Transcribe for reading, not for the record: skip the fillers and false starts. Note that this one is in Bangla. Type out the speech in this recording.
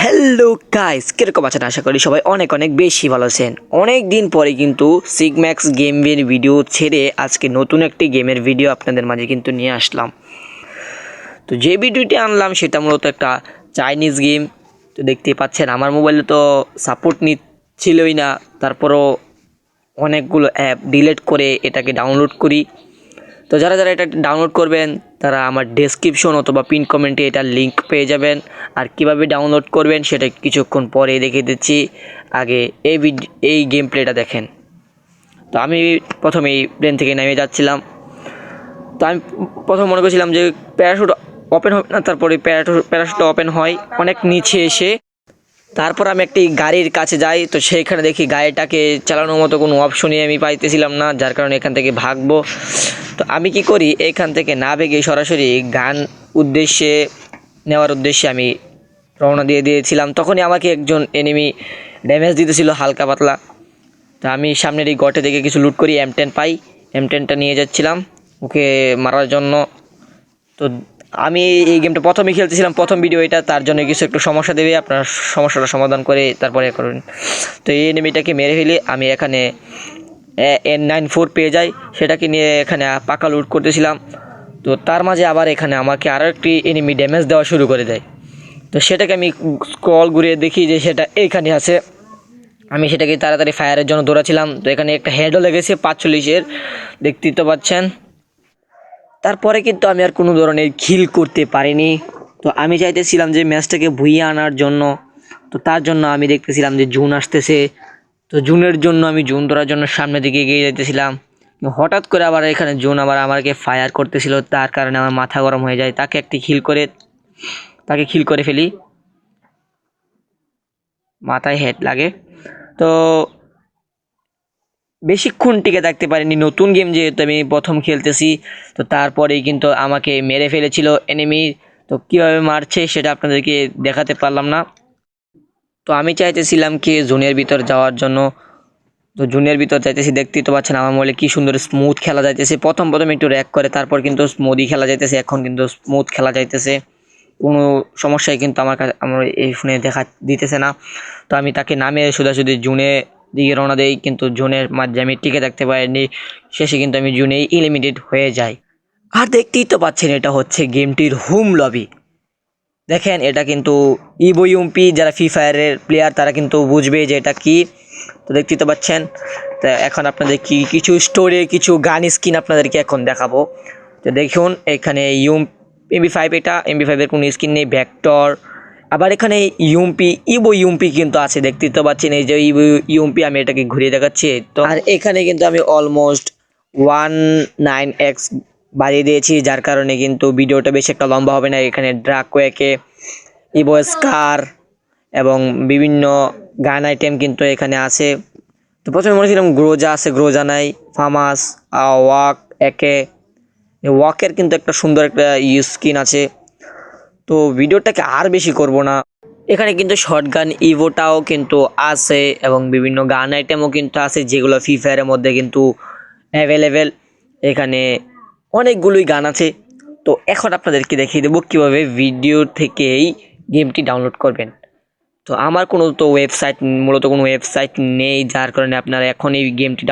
হ্যালো গাইস, কিরকম আছেন? আশা করি সবাই অনেক অনেক বেশি ভালো আছেন। অনেক দিন পরে কিন্তু সিগম্যাক্স গেমের ভিডিও ছেড়ে আজকে নতুন একটি গেমের ভিডিও আপনাদের মাঝে কিন্তু নিয়ে আসলাম। তো যে ভিডিওটি আনলাম সেটা মূলত একটা চাইনিজ গেম। তো দেখতেই পাচ্ছেন আমার মোবাইলে তো সাপোর্ট নিচ্ছিলই না, তারপরও অনেকগুলো অ্যাপ ডিলিট করে এটাকে ডাউনলোড করি। তো যারা যারা এটা ডাউনলোড করবেন তারা আমার ডেসক্রিপশন অথবা পিন কমেন্টে এটার লিঙ্ক পেয়ে যাবেন। আর কিভাবে ডাউনলোড করবেন সেটা কিছুক্ষণ পরে দেখিয়ে দিচ্ছি। আগে এই গেম প্লেটা দেখেন। তো আমি প্রথমে এই প্লেন থেকে নেমে যাচ্ছিলাম। তো আমি প্রথম মনে করছিলাম যে প্যারাশুট ওপেন হবে না, তারপরে প্যারাশুটটা ওপেন হয় অনেক নিচে এসে। তারপর আমি একটি গাড়ির কাছে যাই, তো সেইখানে দেখি গাড়িটাকে চালানোর মতো কোনো অপশনই আমি পাইতেছিলাম না, যার কারণে এখান থেকে ভাগবো। তো আমি কি করি, এখান থেকে না ভেগে সরাসরি গান নেওয়ার উদ্দেশ্যে আমি রওনা দিয়ে দিয়েছিলাম। তখনই আমাকে একজন এনিমি ড্যামেজ দিতেছিল হালকা পাতলা। তো আমি সামনের এই গটে থেকে কিছু লুট করি, M10 পাই, M10টা নিয়ে যাচ্ছিলাম ওকে মারার জন্য। তো আমি এই গেমটা প্রথমেই খেলতেছিলাম, প্রথম ভিডিও এটা, তার জন্য কিছু একটু সমস্যা দেবে, আপনার সমস্যাটা সমাধান করে তারপরে করুন। তো এই এনিমিটাকে মেরে ফেলে আমি এখানে N94 পেয়ে যাই, সেটাকে নিয়ে এখানে পাকা লুট করতেছিলাম। তো তার মাঝে আবার এখানে আমাকে আরও একটি এনিমি ড্যামেজ দেওয়া শুরু করে দেয়। তো সেটাকে আমি স্ক্রল ঘুরিয়ে দেখি যে সেটা এইখানে আছে। আমি সেটাকে তাড়াতাড়ি ফায়ারের জন্য দৌড়াচ্ছিলাম। তো এখানে একটা হেডও লেগেছে 45-এর, দেখতেই তো পাচ্ছেন। তারপরে কিন্তু আমি আর কোনো ধরনের কিল করতে পারিনি। তো আমি চাইতেছিলাম যে ম্যাচটাকে ভুইয়ে আনার জন্য। তো তার জন্য আমি দেখতেছিলাম যে জুন আসতেছে। তো জুনের জন্য আমি জুন ধরার জন্য সামনের দিকে এগিয়ে যেতেছিলাম। হঠাৎ করে আবার এখানে জুন আমাকে ফায়ার করতেছিল, তার কারণে আমার মাথা গরম হয়ে যায়। তাকে কিল করে ফেলি, মাথায় হেড লাগে। তো বেশিক্ষণ টিকে থাকতে পারিনি, নতুন গেম যেহেতু আমি প্রথম খেলতেছি। তো তারপরেই কিন্তু আমাকে মেরে ফেলেছিল এনিমি। তো কীভাবে মারছে সেটা আপনাদেরকে দেখাতে পারলাম না। তো আমি চাইতেছিলাম কি জোনের ভিতর যাওয়ার জন্য। তো জোনের ভিতর যাইতেছি, দেখতেই তো পাচ্ছেন আমার মোবাইলে কি সুন্দর স্মুথ খেলা যাইতেছে। প্রথম একটু র্যাক করে, তারপর কিন্তু স্মুথই খেলা যাইতেছে। এখন কিন্তু স্মুথ খেলা যাইতেছে, কোনো সমস্যাই কিন্তু আমার এই ফোনে দেখা দিতেছে না। তো আমি তাকে নামিয়ে সোজাসুজি জুনে দিকে রওনা দেই, কিন্তু জুনের মাঝে আমি টিকে থাকতে পারিনি। শেষে কিন্তু আমি জুনেই এলিমিনেট হয়ে যাই। আর দেখতেই তো পাচ্ছেন এটা হচ্ছে গেমটির হোম লবি। দেখেন এটা কিন্তু ইভো ইউএমপি, যারা ফ্রি ফায়ারের প্লেয়ার তারা কিন্তু বুঝবে যে এটা কি। তো দেখতেই তো পাচ্ছেন। তো এখন আপনাদের কিছু স্টোরে কিছু গান স্কিন আপনাদেরকে এখন দেখাবো। তো দেখুন এখানে MP5, এটা MP5-এর কোনো স্কিন নেই, ভেক্টর। আবার এখানে ইভো ইউএমপি কিন্তু আছে, দেখতেই তো পাচ্ছেন। এই যে ইভো ইউএমপি, আমি এটাকে ঘুরিয়ে দেখাচ্ছি। তো আর এখানে কিন্তু আমি অলমোস্ট 19x বাড়িয়ে দিয়েছি, যার কারণে কিন্তু ভিডিওটা বেশি একটা লম্বা হবে না। এখানে ড্রাকোয়াকে, ইভো স্কার এবং বিভিন্ন গান আইটেম কিন্তু এখানে আছে। তো প্রথমে মনে ছিলাম গ্রোজা আছে, গ্রোজা নাই। ফামাস, ওয়াকের কিন্তু একটা সুন্দর একটা স্কিন আছে। তো ভিডিওটাকে আর বেশি করব না। এখানে কিন্তু শর্টগান ইভোটাও কিন্তু আছে এবং বিভিন্ন গান আইটেমও কিন্তু আছে, যেগুলো ফ্রি ফায়ারের মধ্যে কিন্তু অ্যাভেলেবেল। এখানে অনেকগুলোই গান আছে। তো এখন আপনাদেরকে দেখিয়ে দেবো কীভাবে ভিডিও থেকেই গেমটি ডাউনলোড করবেন। তো আমার মূলত কোনো ওয়েবসাইট নেই, যার কারণে আপনারা এখন এই গেমটি